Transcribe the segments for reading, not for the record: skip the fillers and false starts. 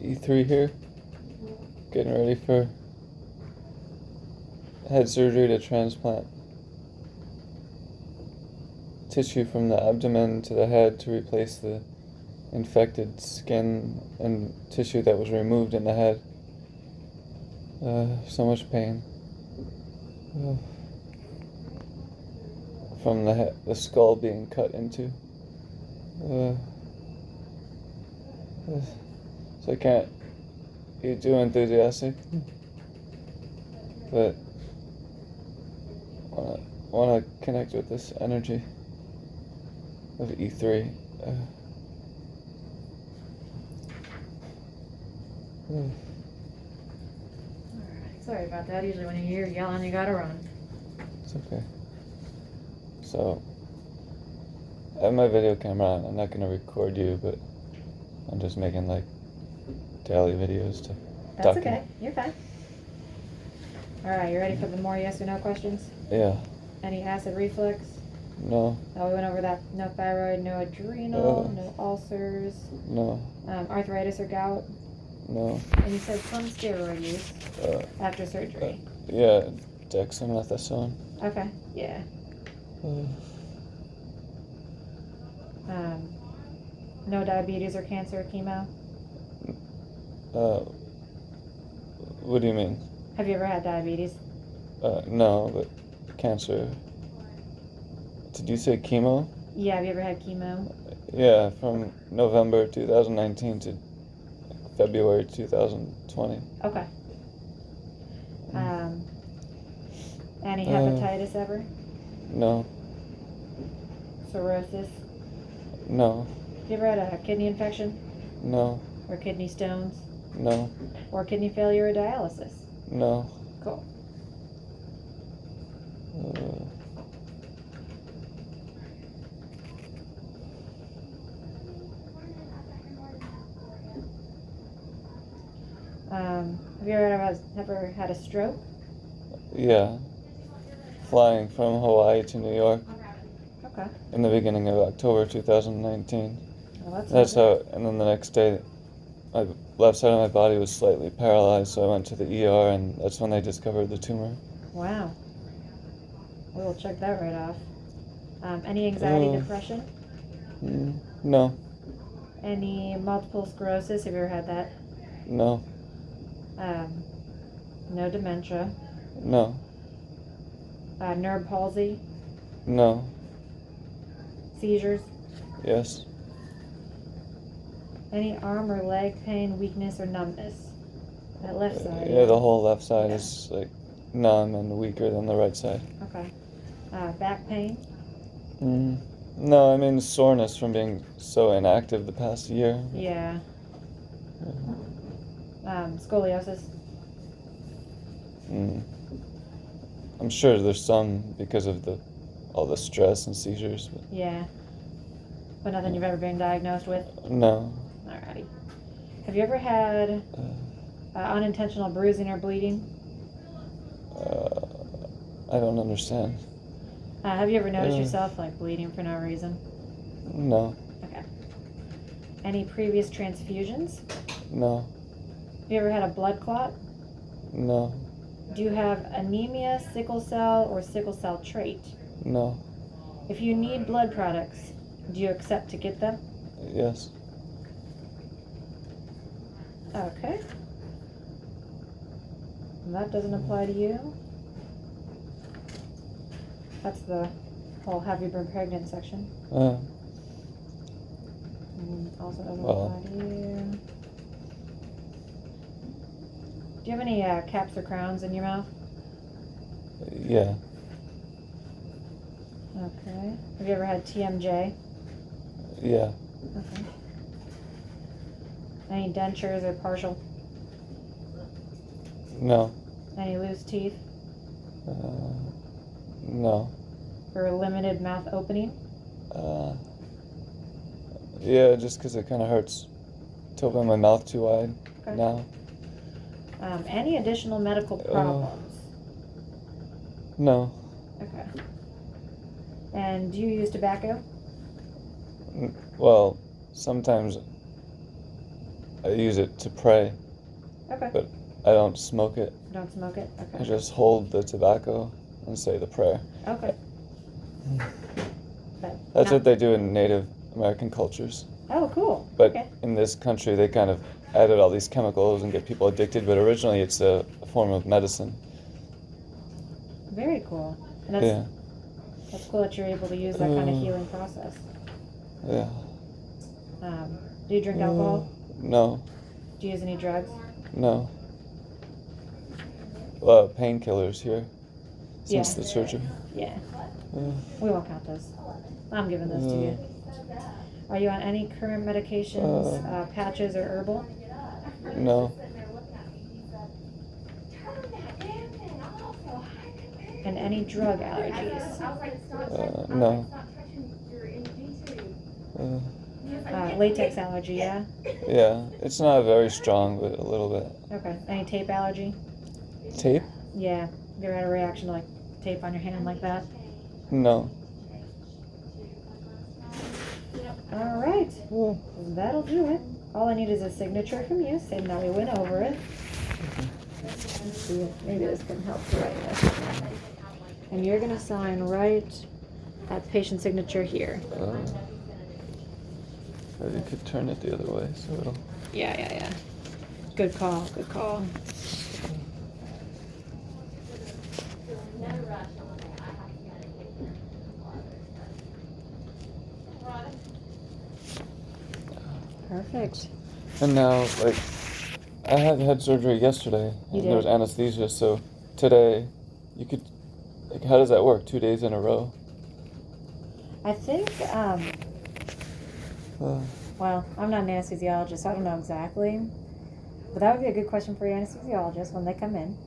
E3 here, getting ready for head surgery to transplant tissue from the abdomen to the head to replace the infected skin and tissue that was removed in the head. So much pain. From the skull being cut into. So I can't be too enthusiastic, but wanna connect with this energy of E3. Alright, sorry about that. Usually when you hear yelling, you gotta run. It's okay. So, I have my video camera on. I'm not gonna record you, but I'm just making like daily videos to That's document. okay. You're fine. Alright, you ready for the more yes or no questions? Yeah. Any acid reflux? No. Oh, we went over that. No thyroid, no adrenal, no ulcers, No. arthritis or gout. No. And you said some steroid use after surgery. Yeah, dexamethasone. Okay, yeah. No diabetes or cancer or chemo? What do you mean? Have you ever had diabetes? No, but cancer. Did you say chemo? Yeah, have you ever had chemo? Yeah, from November 2019 to February 2020. Okay. Any hepatitis ever? No. Cirrhosis? No. Have you ever had a kidney infection? No. Or kidney stones? No. Or kidney failure or dialysis? No. Cool. Have you ever had a stroke? Yeah. Flying from Hawaii to New York Okay. in the beginning of October 2019. Well, That's how, and then the next day, my left side of my body was slightly paralyzed, so I went to the ER, and that's when they discovered the tumor. Wow. We'll check that right off. Any anxiety, depression? No. Any multiple sclerosis? Have you ever had that? No. No dementia. No. Nerve palsy? No. Seizures? Yes. Any arm or leg pain, weakness, or numbness? That left side. Yeah, the whole left side is like numb and weaker than the right side. Okay. Back pain? No, I mean soreness from being so inactive the past year. Yeah. Scoliosis? I'm sure there's some because of all the stress and seizures. But Yeah. But nothing you've ever been diagnosed with? no. Alrighty. Have you ever had unintentional bruising or bleeding? I don't understand. Have you ever noticed yourself like bleeding for no reason? No. Okay. Any previous transfusions? No. Have you ever had a blood clot? No. Do you have anemia, sickle cell, or sickle cell trait? No. If you need blood products, do you accept to get them? Yes. Okay. And that doesn't apply to you. That's the whole have you been pregnant section. And also doesn't apply to you. Do you have any caps or crowns in your mouth? Yeah. Okay. Have you ever had TMJ? Yeah. Okay. Any dentures or partial? No. Any loose teeth? No. Or limited mouth opening? Yeah, just because it kind of hurts to open my mouth too wide now. Any additional medical problems? No. Okay. And do you use tobacco? Well, sometimes I use it to pray, Okay. but I don't smoke it. Don't smoke it? I Okay. just hold the tobacco and say the prayer. Okay. But That's not- what they do in Native American cultures. Oh, cool. But Okay. in this country, they kind of added all these chemicals and get people addicted, but originally it's a form of medicine. Very cool. And that's cool that you're able to use that kind of healing process. Yeah. Do you drink alcohol? No. Do you use any drugs? No. Painkillers here since the surgery. Yeah. We won't count those. I'm giving those to you. Are you on any current medications, patches, or herbal? No. And any drug allergies? No. Latex allergy, yeah? Yeah, it's not very strong, but a little bit. Okay. Any tape allergy? Tape? Yeah. Have you ever had a reaction to like tape on your hand like that? No. All right. That'll do it. All I need is a signature from you saying that we went over it. Let's see if maybe this can help you write this. And you're going to sign right at patient signature here. You could turn it the other way, so it'll... Yeah. Good call. Perfect. And now, like, I had surgery yesterday, and there was anesthesia, so today, you could, like, how does that work? 2 days in a row? I think, well, I'm not an anesthesiologist, so I don't know exactly. But that would be a good question for your anesthesiologist when they come in.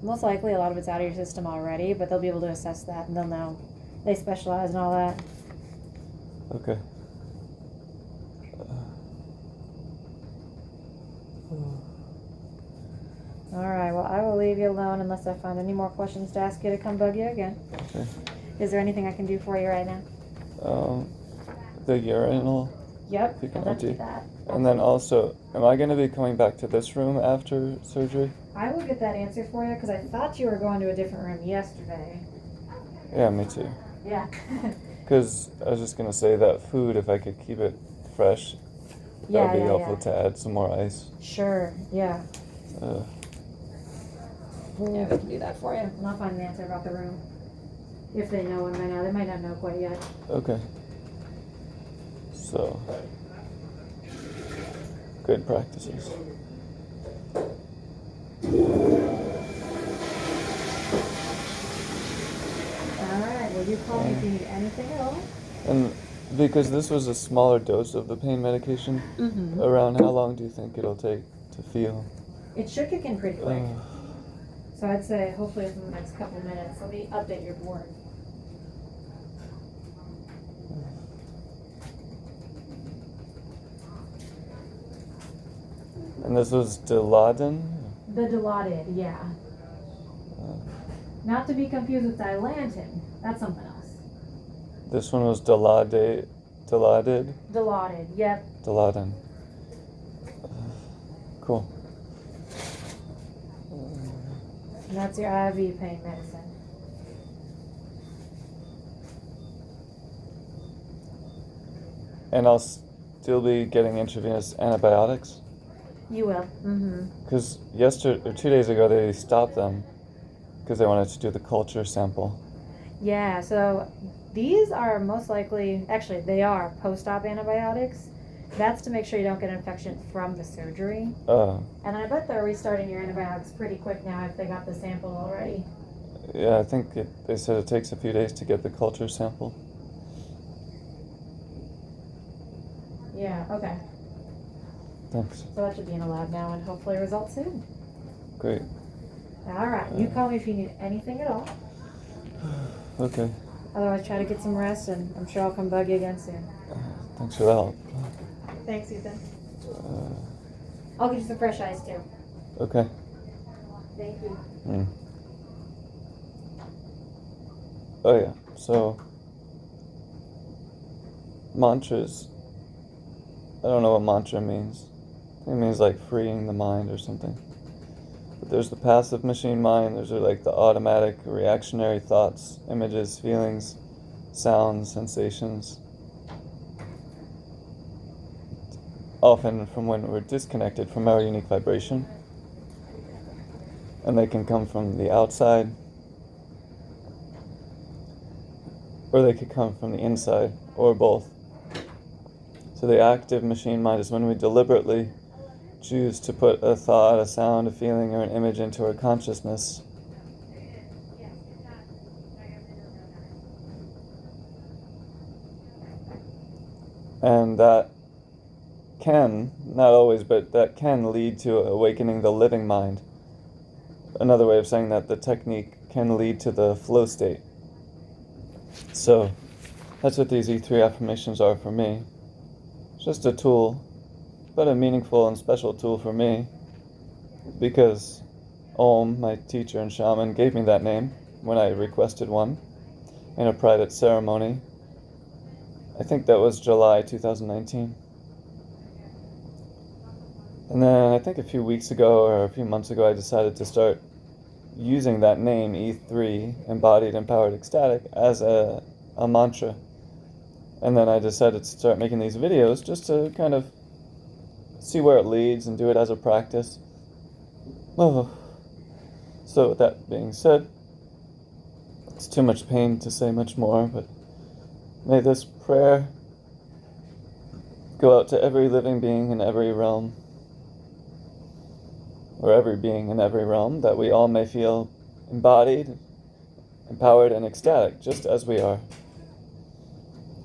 Most likely a lot of it's out of your system already, but they'll be able to assess that and they'll know. They specialize in all that. Okay. Alright, well, I will leave you alone unless I find any more questions to ask you to come bug you again. Okay. Is there anything I can do for you right now? The urinal. Yep, You can let's do empty. that. And then also, am I going to be coming back to this room after surgery? I will get that answer for you because I thought you were going to a different room yesterday. Yeah, me too. Yeah. Because I was just going to say that food, if I could keep it fresh, that would be helpful to add some more ice. Sure, yeah. Uh, Yeah, we can do that for you. And I'll find an answer about the room. If they know one by now. They might not know quite yet. Okay. So, good practices. Alright, well, you call me if you need anything else. And because this was a smaller dose of the pain medication, around how long do you think it'll take to feel? It should kick in pretty quick. So I'd say hopefully within the next couple minutes. Let me update your board. And this was Dilaudid? The Dilaudid, yeah. Not to be confused with Dilantin. That's something else. This one was Dilaudid? Dilaudid, yep. Dilaudid. Cool. And that's your IV pain medicine. And I'll still be getting intravenous antibiotics? You will. Because 2 days ago they stopped them because they wanted to do the culture sample. Yeah, so these are most likely, actually they are post-op antibiotics. That's to make sure you don't get an infection from the surgery. And I bet they're restarting your antibiotics pretty quick now if they got the sample already. Yeah, I think they said it takes a few days to get the culture sample. Yeah, okay. Thanks. So that should be in a lab now and hopefully results soon. Great. Alright, you call me if you need anything at all. Okay. Otherwise, try to get some rest and I'm sure I'll come bug you again soon. Thanks for the help. Thanks, Ethan. I'll get you some fresh ice too. Okay. Thank you. Oh yeah, so mantras. I don't know what mantra means. I think it means like freeing the mind or something. But there's the passive machine mind. Those are like the automatic, reactionary thoughts, images, feelings, sounds, sensations. Often from when we're disconnected from our unique vibration. And they can come from the outside, or they could come from the inside, or both. So the active machine mind is when we deliberately choose to put a thought, a sound, a feeling, or an image into our consciousness. And that can, not always, but that can lead to awakening the living mind. Another way of saying that, the technique can lead to the flow state. So that's what these E3 affirmations are for me. It's just a tool, but a meaningful and special tool for me, because Om, my teacher and shaman, gave me that name when I requested one in a private ceremony. I think that was July 2019. And then I think a few weeks ago or a few months ago I decided to start using that name, E3, embodied, empowered, ecstatic, as a mantra. And then I decided to start making these videos just to kind of see where it leads and do it as a practice. Oh. So with that being said, it's too much pain to say much more, but may this prayer go out to every living being in every realm, or every being in every realm, that we all may feel embodied, empowered, and ecstatic, just as we are.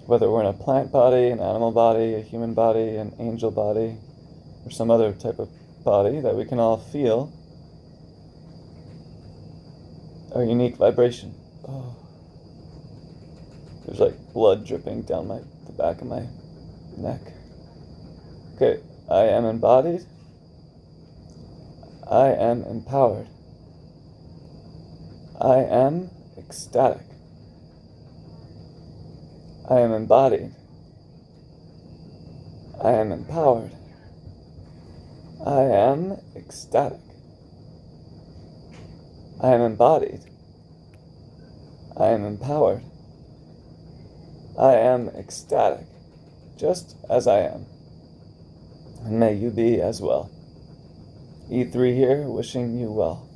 Whether we're in a plant body, an animal body, a human body, an angel body, or some other type of body, that we can all feel our unique vibration. Oh. There's like blood dripping down the back of my neck. Okay, I am embodied. I am empowered. I am ecstatic. I am embodied. I am empowered. I am ecstatic. I am embodied. I am empowered. I am ecstatic, just as I am. And may you be as well. E3 here, wishing you well.